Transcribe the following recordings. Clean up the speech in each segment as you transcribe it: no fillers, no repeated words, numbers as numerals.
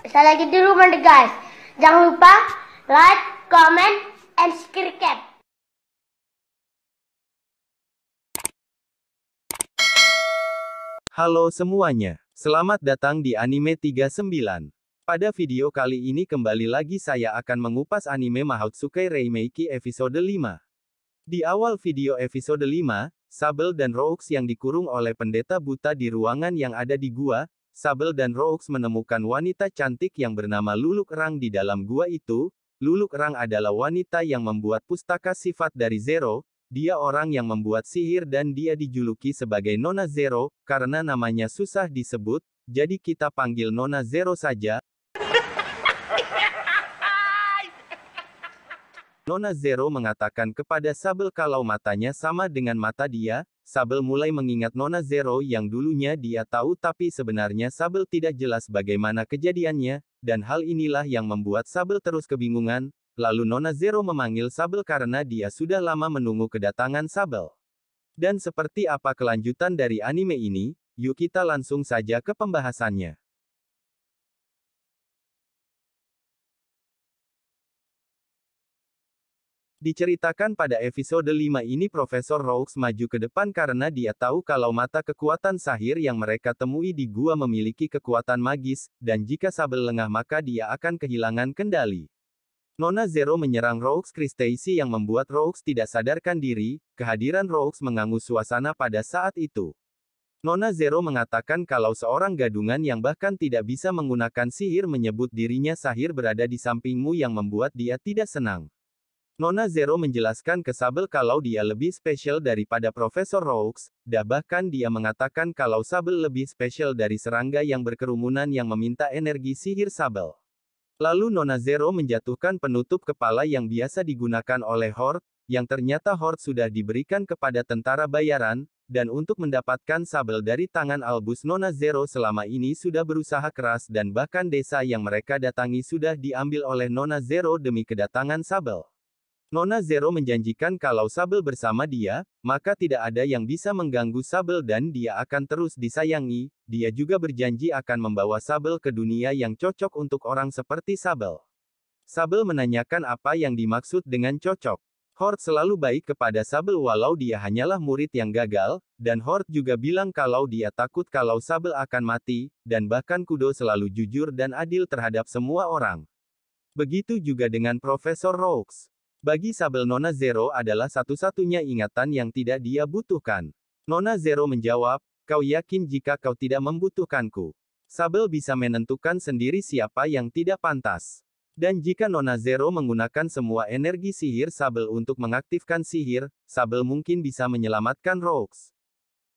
Saya lagi di rumah nih guys. Jangan lupa like, comment, and subscribe. Halo semuanya, selamat datang di Anime 39. Pada video kali ini kembali lagi saya akan mengupas anime Mahoutsukai Reimeki episode 5. Di awal video episode 5, Sable dan Roux yang dikurung oleh pendeta buta di ruangan yang ada di gua, Sable dan Roux menemukan wanita cantik yang bernama Luluk Rang di dalam gua itu. Luluk Rang adalah wanita yang membuat pustaka sifat dari Zero. Dia orang yang membuat sihir dan dia dijuluki sebagai Nona Zero, karena namanya susah disebut, jadi kita panggil Nona Zero saja. Nona Zero mengatakan kepada Sable kalau matanya sama dengan mata dia. Sable mulai mengingat Nona Zero yang dulunya dia tahu tapi sebenarnya Sable tidak jelas bagaimana kejadiannya, dan hal inilah yang membuat Sable terus kebingungan. Lalu Nona Zero memanggil Sable karena dia sudah lama menunggu kedatangan Sable. Dan seperti apa kelanjutan dari anime ini, yuk kita langsung saja ke pembahasannya. Diceritakan pada episode 5 ini Profesor Roux maju ke depan karena dia tahu kalau mata kekuatan sahir yang mereka temui di gua memiliki kekuatan magis, dan jika Sable lengah maka dia akan kehilangan kendali. Nona Zero menyerang Roux Kristaisi yang membuat Roux tidak sadarkan diri. Kehadiran Roux mengganggu suasana pada saat itu. Nona Zero mengatakan kalau seorang gadungan yang bahkan tidak bisa menggunakan sihir menyebut dirinya sahir berada di sampingmu yang membuat dia tidak senang. Nona Zero menjelaskan ke Sable kalau dia lebih spesial daripada Profesor Roux, dan bahkan dia mengatakan kalau Sable lebih spesial dari serangga yang berkerumunan yang meminta energi sihir Sable. Lalu Nona Zero menjatuhkan penutup kepala yang biasa digunakan oleh Horde, yang ternyata Horde sudah diberikan kepada tentara bayaran, dan untuk mendapatkan Sable dari tangan Albus Nona Zero selama ini sudah berusaha keras dan bahkan desa yang mereka datangi sudah diambil oleh Nona Zero demi kedatangan Sable. Nona Zero menjanjikan kalau Sable bersama dia, maka tidak ada yang bisa mengganggu Sable dan dia akan terus disayangi. Dia juga berjanji akan membawa Sable ke dunia yang cocok untuk orang seperti Sable. Sable menanyakan apa yang dimaksud dengan cocok. Horde selalu baik kepada Sable walau dia hanyalah murid yang gagal, dan Horde juga bilang kalau dia takut kalau Sable akan mati, dan bahkan Kudo selalu jujur dan adil terhadap semua orang. Begitu juga dengan Profesor Roux. Bagi Sable Nona Zero adalah satu-satunya ingatan yang tidak dia butuhkan. Nona Zero menjawab, kau yakin jika kau tidak membutuhkanku? Sable bisa menentukan sendiri siapa yang tidak pantas. Dan jika Nona Zero menggunakan semua energi sihir Sable untuk mengaktifkan sihir, Sable mungkin bisa menyelamatkan Roux.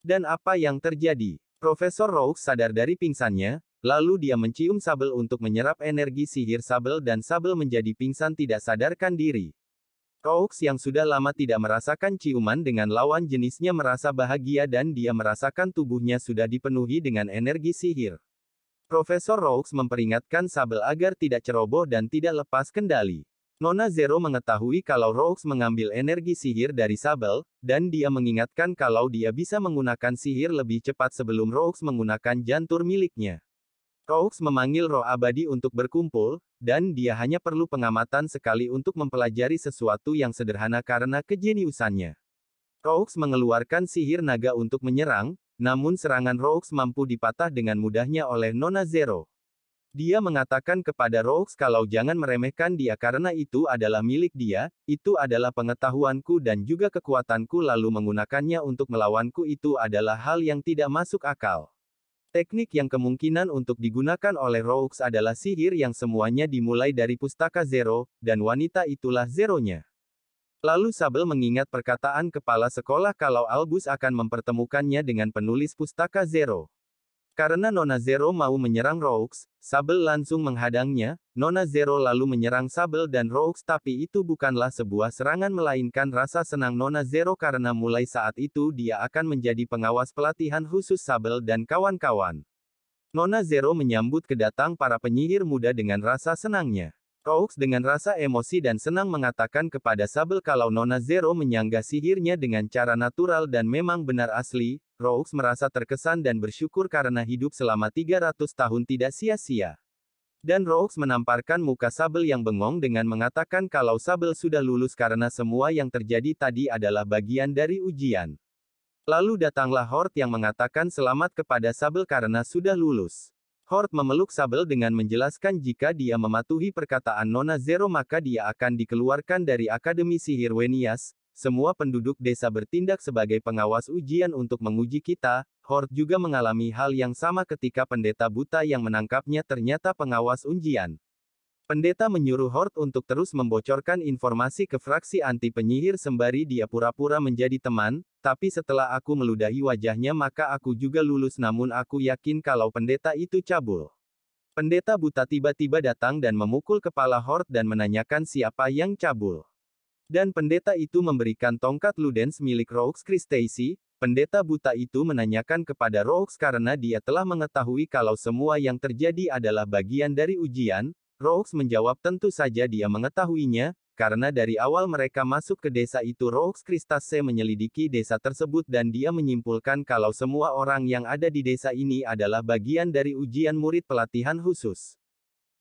Dan apa yang terjadi? Profesor Roux sadar dari pingsannya, lalu dia mencium Sable untuk menyerap energi sihir Sable dan Sable menjadi pingsan tidak sadarkan diri. Roux yang sudah lama tidak merasakan ciuman dengan lawan jenisnya merasa bahagia dan dia merasakan tubuhnya sudah dipenuhi dengan energi sihir. Profesor Roux memperingatkan Sable agar tidak ceroboh dan tidak lepas kendali. Nona Zero mengetahui kalau Roux mengambil energi sihir dari Sable, dan dia mengingatkan kalau dia bisa menggunakan sihir lebih cepat sebelum Roux menggunakan jantur miliknya. Roux memanggil roh abadi untuk berkumpul, dan dia hanya perlu pengamatan sekali untuk mempelajari sesuatu yang sederhana karena kejeniusannya. Roux mengeluarkan sihir naga untuk menyerang, namun serangan Roux mampu dipatah dengan mudahnya oleh Nona Zero. Dia mengatakan kepada Roux kalau jangan meremehkan dia karena itu adalah milik dia, itu adalah pengetahuanku dan juga kekuatanku lalu menggunakannya untuk melawanku itu adalah hal yang tidak masuk akal. Teknik yang kemungkinan untuk digunakan oleh Roux adalah sihir yang semuanya dimulai dari pustaka Zero, dan wanita itulah Zeronya. Lalu Sable mengingat perkataan kepala sekolah kalau Albus akan mempertemukannya dengan penulis pustaka Zero. Karena Nona Zero mau menyerang Roux, Sable langsung menghadangnya. Nona Zero lalu menyerang Sable dan Roux tapi itu bukanlah sebuah serangan melainkan rasa senang Nona Zero karena mulai saat itu dia akan menjadi pengawas pelatihan khusus Sable dan kawan-kawan. Nona Zero menyambut kedatang para penyihir muda dengan rasa senangnya. Roux dengan rasa emosi dan senang mengatakan kepada Sable kalau Nona Zero menyanggah sihirnya dengan cara natural dan memang benar asli. Roux merasa terkesan dan bersyukur karena hidup selama 300 tahun tidak sia-sia. Dan Rooks menamparkan muka Sable yang bengong dengan mengatakan kalau Sable sudah lulus karena semua yang terjadi tadi adalah bagian dari ujian. Lalu datanglah Horde yang mengatakan selamat kepada Sable karena sudah lulus. Horde memeluk Sable dengan menjelaskan jika dia mematuhi perkataan Nona Zero maka dia akan dikeluarkan dari Akademi Sihir Wenias. Semua penduduk desa bertindak sebagai pengawas ujian untuk menguji kita. Horde juga mengalami hal yang sama ketika pendeta buta yang menangkapnya ternyata pengawas ujian. Pendeta menyuruh Horde untuk terus membocorkan informasi ke fraksi anti penyihir sembari dia pura-pura menjadi teman, tapi setelah aku meludahi wajahnya maka aku juga lulus namun aku yakin kalau pendeta itu cabul. Pendeta buta tiba-tiba datang dan memukul kepala Horde dan menanyakan siapa yang cabul. Dan pendeta itu memberikan tongkat Ludens milik Rooks Kristacy. Pendeta buta itu menanyakan kepada Rooks karena dia telah mengetahui kalau semua yang terjadi adalah bagian dari ujian. Rooks menjawab tentu saja dia mengetahuinya, karena dari awal mereka masuk ke desa itu Rooks Kristacy menyelidiki desa tersebut dan dia menyimpulkan kalau semua orang yang ada di desa ini adalah bagian dari ujian murid pelatihan khusus.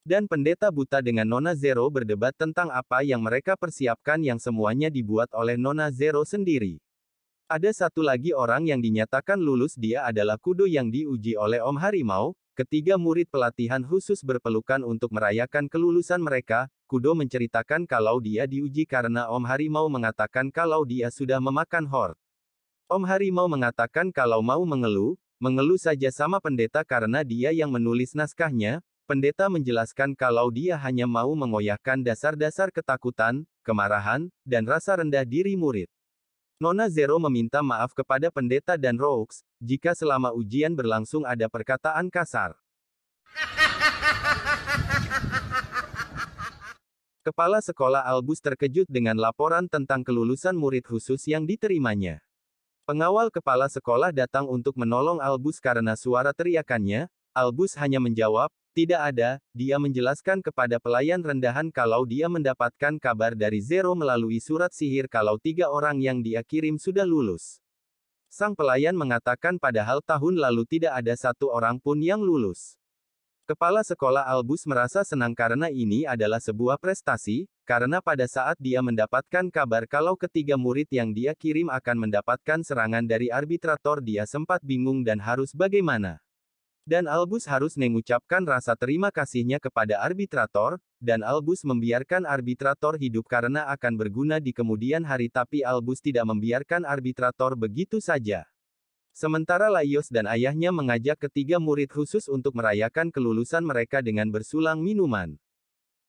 Dan pendeta buta dengan Nona Zero berdebat tentang apa yang mereka persiapkan yang semuanya dibuat oleh Nona Zero sendiri. Ada satu lagi orang yang dinyatakan lulus dia adalah Kudo yang diuji oleh Om Harimau. Ketiga murid pelatihan khusus berpelukan untuk merayakan kelulusan mereka. Kudo menceritakan kalau dia diuji karena Om Harimau mengatakan kalau dia sudah memakan Horde. Om Harimau mengatakan kalau mau mengeluh saja sama pendeta karena dia yang menulis naskahnya. Pendeta menjelaskan kalau dia hanya mau mengoyahkan dasar-dasar ketakutan, kemarahan, dan rasa rendah diri murid. Nona Zero meminta maaf kepada pendeta dan Rooks, jika selama ujian berlangsung ada perkataan kasar. Kepala sekolah Albus terkejut dengan laporan tentang kelulusan murid khusus yang diterimanya. Pengawal kepala sekolah datang untuk menolong Albus karena suara teriakannya. Albus hanya menjawab, tidak ada. Dia menjelaskan kepada pelayan rendahan kalau dia mendapatkan kabar dari Zero melalui surat sihir kalau 3 orang yang dia kirim sudah lulus. Sang pelayan mengatakan padahal tahun lalu tidak ada satu orang pun yang lulus. Kepala sekolah Albus merasa senang karena ini adalah sebuah prestasi, karena pada saat dia mendapatkan kabar kalau ketiga murid yang dia kirim akan mendapatkan serangan dari arbitrator dia sempat bingung dan harus bagaimana. Dan Albus harus mengucapkan rasa terima kasihnya kepada arbitrator, dan Albus membiarkan arbitrator hidup karena akan berguna di kemudian hari tapi Albus tidak membiarkan arbitrator begitu saja. Sementara Laios dan ayahnya mengajak ketiga murid khusus untuk merayakan kelulusan mereka dengan bersulang minuman.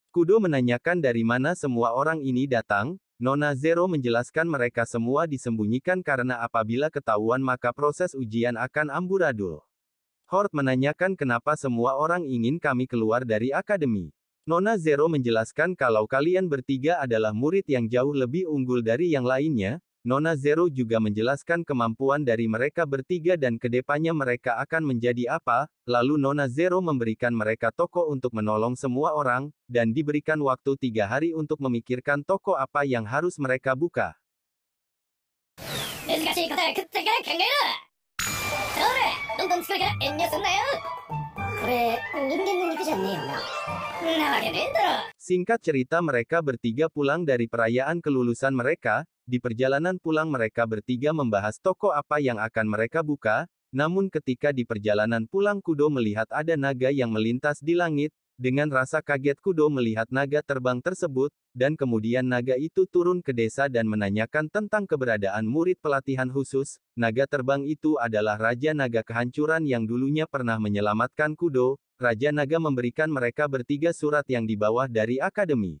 Kudo menanyakan dari mana semua orang ini datang. Nona Zero menjelaskan mereka semua disembunyikan karena apabila ketahuan maka proses ujian akan amburadul. Horde menanyakan kenapa semua orang ingin kami keluar dari akademi. Nona Zero menjelaskan kalau kalian bertiga adalah murid yang jauh lebih unggul dari yang lainnya. Nona Zero juga menjelaskan kemampuan dari mereka bertiga dan kedepannya mereka akan menjadi apa. Lalu Nona Zero memberikan mereka toko untuk menolong semua orang, dan diberikan waktu 3 hari untuk memikirkan toko apa yang harus mereka buka. Singkat cerita mereka bertiga pulang dari perayaan kelulusan mereka. Di perjalanan pulang mereka bertiga membahas toko apa yang akan mereka buka. Namun ketika di perjalanan pulang Kudo melihat ada naga yang melintas di langit. Dengan rasa kaget Kudo melihat naga terbang tersebut, dan kemudian naga itu turun ke desa dan menanyakan tentang keberadaan murid pelatihan khusus. Naga terbang itu adalah Raja Naga Kehancuran yang dulunya pernah menyelamatkan Kudo. Raja Naga memberikan mereka bertiga surat yang dibawa dari akademi.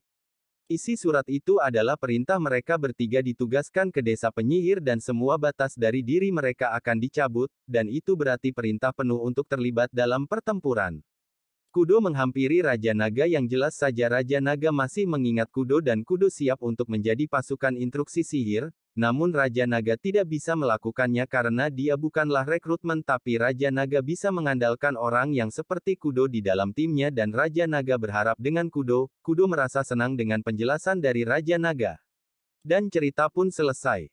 Isi surat itu adalah perintah mereka bertiga ditugaskan ke desa penyihir dan semua batas dari diri mereka akan dicabut, dan itu berarti perintah penuh untuk terlibat dalam pertempuran. Kudo menghampiri Raja Naga yang jelas saja Raja Naga masih mengingat Kudo dan Kudo siap untuk menjadi pasukan instruksi sihir, namun Raja Naga tidak bisa melakukannya karena dia bukanlah rekrutmen tapi Raja Naga bisa mengandalkan orang yang seperti Kudo di dalam timnya dan Raja Naga berharap dengan Kudo. Kudo merasa senang dengan penjelasan dari Raja Naga. Dan cerita pun selesai.